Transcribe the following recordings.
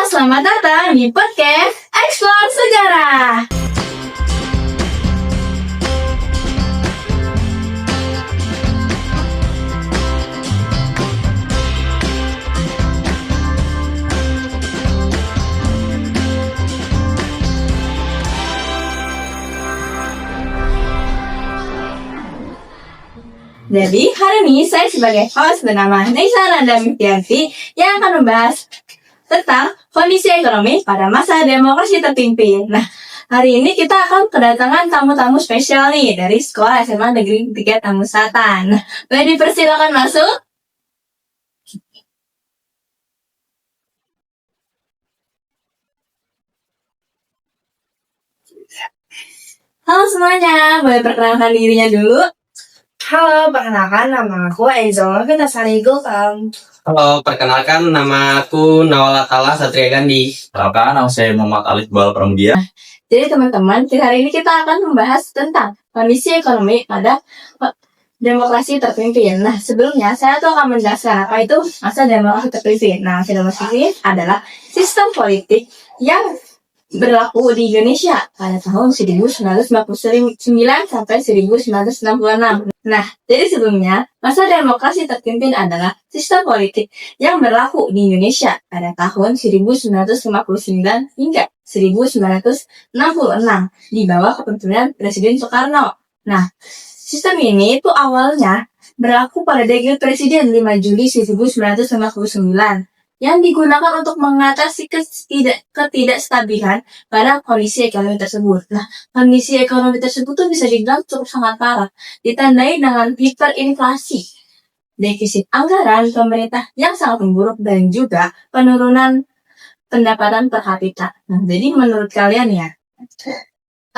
selamat datang di podcast Explore Sejarah. Jadi hari ini saya sebagai host bernama Neisa Nanda Miftianti yang akan membahas tentang kondisi ekonomi pada masa demokrasi terpimpin. Nah, hari ini kita akan kedatangan tamu-tamu spesial nih dari Sekolah SMA Negeri 3 Tamu Selatan. Boleh dipersilakan masuk? Halo semuanya, boleh perkenalkan dirinya dulu? Halo, perkenalkan nama aku Aizola Vitasari Gultam. Halo, perkenalkan nama aku Nawala Tala Satria Gandhi. Perkenalkan, nama saya Muhammad Alif Bal Pramudia. Jadi teman-teman, hari ini kita akan membahas tentang kondisi ekonomi pada demokrasi terpimpin. Nah, sebelumnya saya tuh akan menjelaskan apa itu masa demokrasi terpimpin. Nah, demokrasi adalah sistem politik yang berlaku di Indonesia pada tahun 1949 sampai 1966. Nah, jadi sebelumnya, masa demokrasi terpimpin adalah sistem politik yang berlaku di Indonesia pada tahun 1959 hingga 1966 di bawah kepemimpinan Presiden Soekarno. Nah, sistem ini itu awalnya berlaku pada Dekret Presiden 5 Juli 1959 yang digunakan untuk mengatasi ketidakstabilan pada kondisi ekonomi tersebut. Nah, kondisi ekonomi tersebut tuh bisa dibilang cukup sangat parah, ditandai dengan hiperinflasi, defisit anggaran pemerintah yang sangat memburuk, dan juga penurunan pendapatan per kapita. Nah, jadi menurut kalian ya,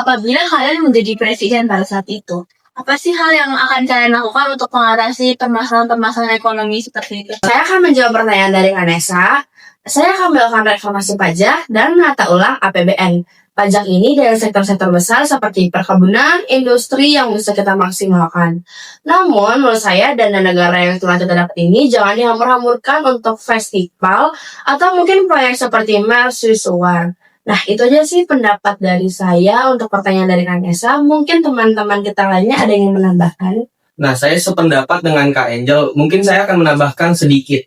apabila kalian menjadi presiden pada saat itu, apa sih hal yang akan kalian lakukan untuk mengatasi permasalahan-permasalahan ekonomi seperti itu? Saya akan menjawab pertanyaan dari Vanessa. Saya akan melakukan reformasi pajak dan menata ulang APBN. Pajak ini dari sektor-sektor besar seperti perkebunan, industri yang bisa kita maksimalkan. Namun, menurut saya dana negara yang telah kita dapat ini jangan dihambur-hamburkan untuk festival atau mungkin proyek seperti Mercusuar. Nah, itu aja sih pendapat dari saya untuk pertanyaan dari Vanessa. Mungkin teman-teman kita lainnya ada yang menambahkan. Nah, saya sependapat dengan Kak Angel. Mungkin saya akan menambahkan sedikit.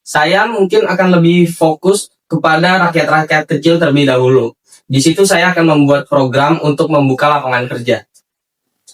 Saya mungkin akan lebih fokus kepada rakyat-rakyat kecil terlebih dahulu. Di situ saya akan membuat program untuk membuka lapangan kerja.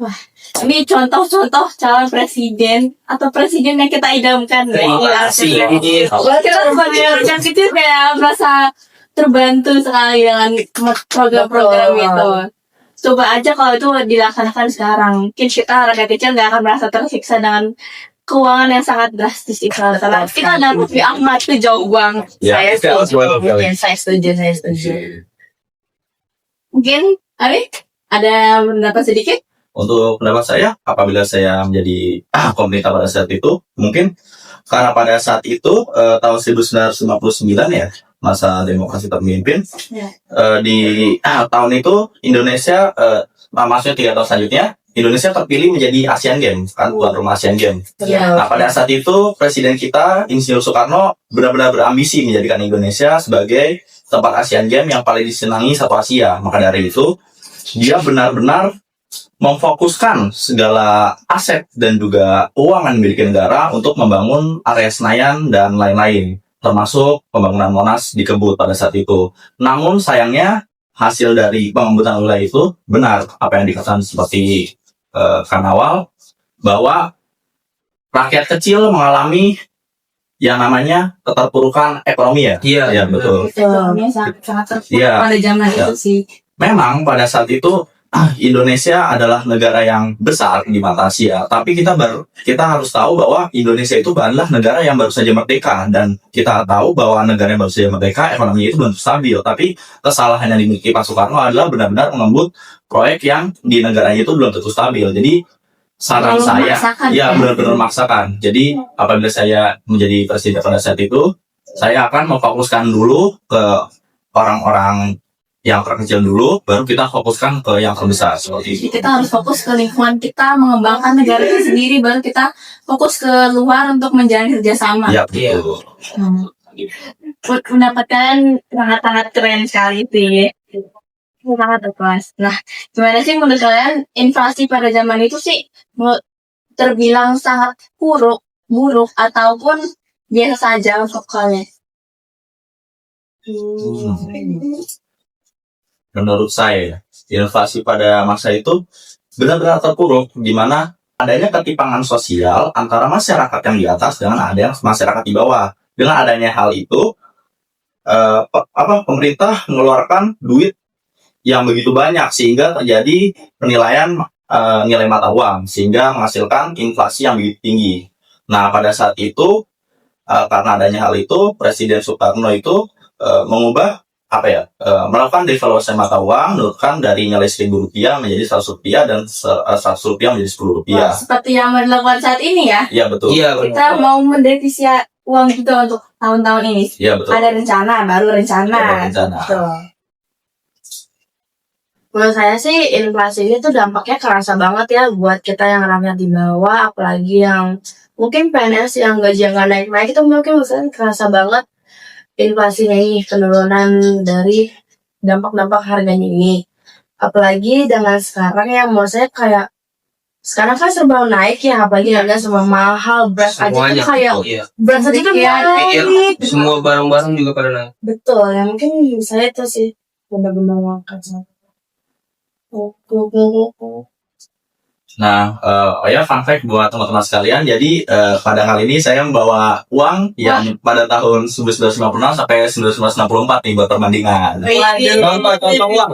Wah, ini contoh-contoh calon presiden atau presiden yang kita idamkan. Terima kasih. Kita sebagai rakyat kecil kayak merasa terbantu sekali dengan program-program itu. Coba aja kalau itu dilaksanakan sekarang, mungkin kita rakyat kecil nggak akan merasa tersiksa dengan keuangan yang sangat drastis itu. Karena kita ada Raffi Ahmad tuh jauh banget. Ya, Saya setuju. Mungkin Ari ada pendapat sedikit? Untuk pendapat saya, apabila saya menjadi pemerintah pada saat itu, mungkin karena pada saat itu tahun 1959 ya, masa demokrasi terpimpin, di tahun itu Indonesia, maksudnya 3 tahun selanjutnya, Indonesia terpilih menjadi Asian Games, kan, tuan rumah Asian Games. Nah, pada saat itu Presiden kita, Insinyur Soekarno, benar-benar berambisi menjadikan Indonesia sebagai tempat Asian Games yang paling disenangi satu Asia. Maka dari itu, dia benar-benar memfokuskan segala aset dan juga keuangan milik negara untuk membangun area Senayan dan lain-lain, termasuk pembangunan Monas di Kebut pada saat itu. Namun sayangnya hasil dari pengembutan wilayah itu benar apa yang dikatakan seperti Kanawal, bahwa rakyat kecil mengalami yang namanya keterpurukan ekonomi ya. Iya, Betul. Ekonominya sangat terpuruk Iya. pada zaman itu sih. Memang pada saat itu Indonesia adalah negara yang besar di mata Asia, tapi kita harus tahu bahwa Indonesia itu adalah negara yang baru saja merdeka, dan kita tahu bahwa negara yang baru saja merdeka ekonominya itu belum stabil. Tapi kesalahan yang dimiliki Pak Soekarno adalah benar-benar mengemban proyek yang di negaranya itu belum tentu stabil. Jadi saran saya, benar-benar memaksakan. Jadi apabila saya menjadi presiden pada saat itu, saya akan memfokuskan dulu ke orang-orang yang terkecil dulu, baru kita fokuskan ke yang terbesar seperti itu. Jadi kita harus fokus ke lingkungan kita, mengembangkan negara kita sendiri, baru kita fokus ke luar untuk menjalin kerjasama. Ya, betul. pendapat kalian sangat-sangat keren sekali sih. Sangat kelas. Nah, gimana sih menurut kalian inflasi pada zaman itu sih terbilang sangat buruk ataupun biasa saja untuk kalian? Menurut saya, inflasi pada masa itu benar-benar terpuruk, di mana adanya ketimpangan sosial antara masyarakat yang di atas dengan ada yang masyarakat di bawah. Dengan adanya hal itu, pemerintah mengeluarkan duit yang begitu banyak sehingga terjadi penilaian nilai mata uang sehingga menghasilkan inflasi yang begitu tinggi. Nah, pada saat itu karena adanya hal itu, Presiden Soekarno itu melakukan devaluasi mata uang, menurunkan dari nilai Rp1.000 menjadi Rp100 dan Rp100 menjadi Rp10. Wah, seperti yang dilakukan saat ini ya? Iya, betul. Iya, Kita mau mendefisia uang juga untuk tahun-tahun ini. Iya, betul. Ada rencana, baru rencana. Ada rencana. Betul. Menurut saya sih inflasi ini tuh dampaknya kerasa banget ya buat kita yang rakyat di bawah, apalagi yang mungkin PNS yang gaji yang nggak naik-naik itu mungkin misalnya kerasa banget inflasinya ini, penurunan dari dampak-dampak harganya ini. Apalagi dengan sekarang yang menurut saya kayak sekarang kan serba naik ya, apalagi harga serba mahal, beras aja tuh semuanya. kayak Iya. beras aja tuh Iya, naik. Semua barang-barang juga pada naik. Betul, ya mungkin saya itu sih benar-benar mengangkat sama. Nah, fun fact buat teman-teman sekalian. Jadi pada kali ini saya membawa uang yang pada tahun 1956 sampai 1964 nih buat perbandingan. Contoh uang.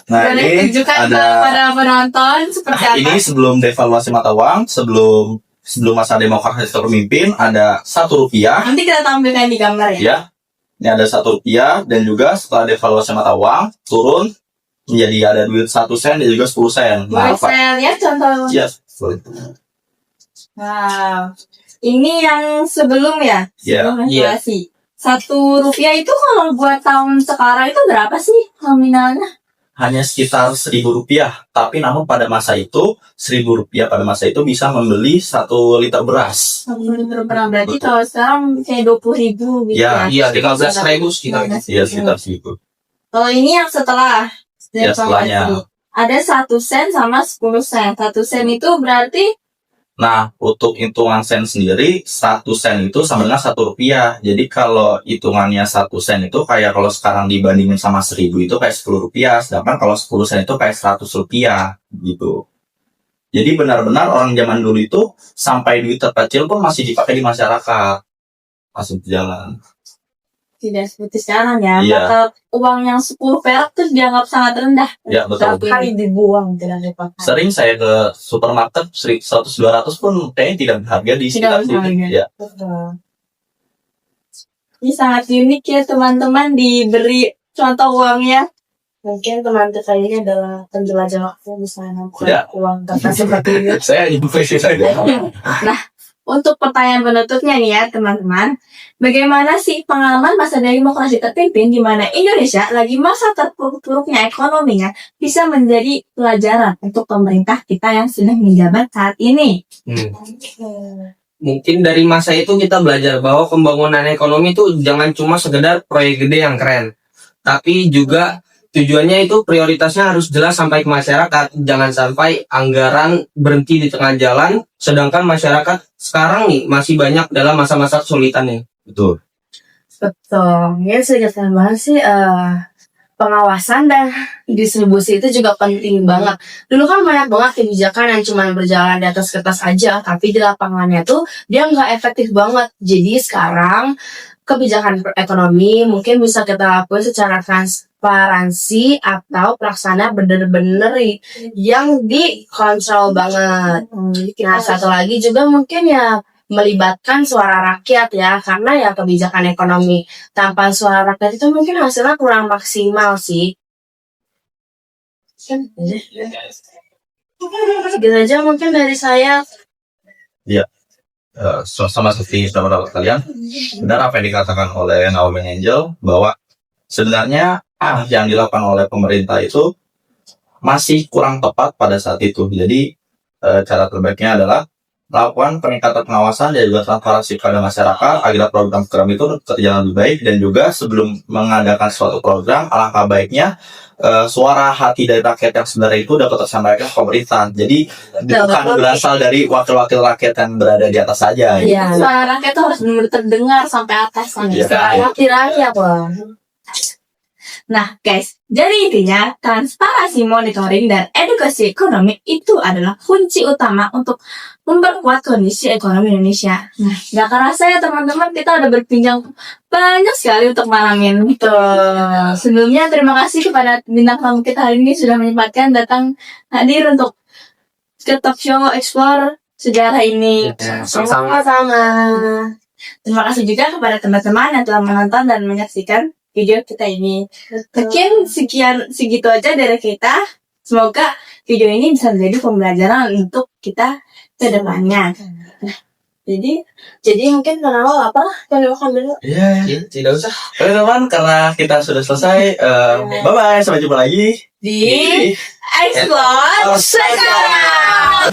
Nah, Boleh ini tunjukkan ada kepada penonton seperti apa? ini sebelum devaluasi mata uang, sebelum masa demokrasi terpimpin ada Rp1. Nanti kita tampilkan di gambar ya. Ya, ini ada Rp1 dan juga setelah devaluasi mata uang turun menjadi ada duit 1 sen dan juga 10 sen. Boleh saya lihat contoh? Yes, boleh. Wow. Ini yang sebelum ya? Iya. Sebelum inflasi. Rp1 itu kalau buat tahun sekarang itu berapa sih nominalnya? Hanya sekitar Rp1.000, tapi namun pada masa itu Rp1.000 pada masa itu bisa membeli 1 liter beras. Berarti kalau sekarang kayak 20.000 gitu Ya. ya. Iya, 15.000 sekitar. Iya, sekitar segitu. Kalau ini yang setelah Ya, setelahnya. ada 1 sen sama 10 sen. 1 sen itu berarti Nah, untuk hitungan sen sendiri, 1 sen itu sama dengan Rp1. Jadi kalau hitungannya 1 sen itu kayak kalau sekarang dibandingin sama 1.000 itu kayak Rp10. Sedangkan kalau 10 sen itu kayak Rp100 gitu. Jadi benar-benar orang zaman dulu itu sampai duit terkecil pun masih dipakai di masyarakat. Masih berjalan. tidak seperti sekarang ya. Iya. Maka uang yang 10 perak tuh dianggap sangat rendah. Ya, betul. Tapi dibuang, tidak dipakai. Sering saya ke supermarket 100-200 pun kayaknya tidak berharga di sekitar Tidak sini. berharga. Ya. ini sangat unik ya teman-teman diberi contoh uangnya. Mungkin teman kita ini adalah penjelajah waktu bisa nemukan Ya. uang kertas seperti ini. Saya investasi saja. Untuk pertanyaan penutupnya nih ya teman-teman, bagaimana sih pengalaman masa demokrasi terpimpin di mana Indonesia lagi masa terpuruk-puruknya ekonominya bisa menjadi pelajaran untuk pemerintah kita yang sedang menjabat saat ini? Mungkin dari masa itu kita belajar bahwa pembangunan ekonomi itu jangan cuma sekedar proyek gede yang keren, tapi juga tujuannya itu prioritasnya harus jelas sampai ke masyarakat. Jangan sampai anggaran berhenti di tengah jalan, sedangkan masyarakat sekarang nih masih banyak dalam masa-masa kesulitan nih. Betul. Betul. Ya sedikit tambahan sih pengawasan dan distribusi itu juga penting banget. Dulu kan banyak banget kebijakan yang cuma berjalan di atas kertas aja, tapi di lapangannya tuh dia nggak efektif banget. Jadi sekarang kebijakan ekonomi mungkin bisa kita lakukan secara transparansi atau pelaksana bener-bener yang dikontrol banget. Nah, satu lagi juga mungkin ya melibatkan suara rakyat ya, karena ya kebijakan ekonomi tanpa suara rakyat itu mungkin hasilnya kurang maksimal sih. Segitu aja mungkin dari saya. Sama seperti saudara kalian, benar apa yang dikatakan oleh Naomi Angel bahwa sebenarnya yang dilakukan oleh pemerintah itu masih kurang tepat pada saat itu. Jadi cara terbaiknya adalah melakukan peningkatan pengawasan dan juga transparansi kepada masyarakat agar program-program itu berjalan lebih baik, dan juga sebelum mengadakan suatu program alangkah baiknya suara hati dari rakyat yang sebenarnya itu dapat tersampaikan ke pemerintah. Jadi bukan berasal dari wakil-wakil rakyat yang berada di atas saja. Iya. Suara rakyat tuh harus benar-benar terdengar sampai atas. Iya. Hati rakyat loh. Nah, guys, jadi intinya transparansi, monitoring, dan edukasi ekonomi itu adalah kunci utama untuk memperkuat kondisi ekonomi Indonesia. Nah, gak kerasa ya teman-teman, kita udah berbincang banyak sekali untuk malam ini. Sebelumnya, terima kasih kepada bintang tamu kita hari ini sudah menyempatkan datang hadir untuk ke talk show Explore Sejarah ini. Sama-sama. Sama-sama. Terima kasih juga kepada teman-teman yang telah menonton dan menyaksikan video kita ini. Mungkin segitu aja dari kita. Semoga video ini bisa menjadi pembelajaran untuk kita ke depannya. Nah, Jadi mungkin kenal apa yang dimakan dulu. Iya. Tidak usah. Oke teman, karena kita sudah selesai, bye-bye, sampai jumpa lagi di Explore Sejarah.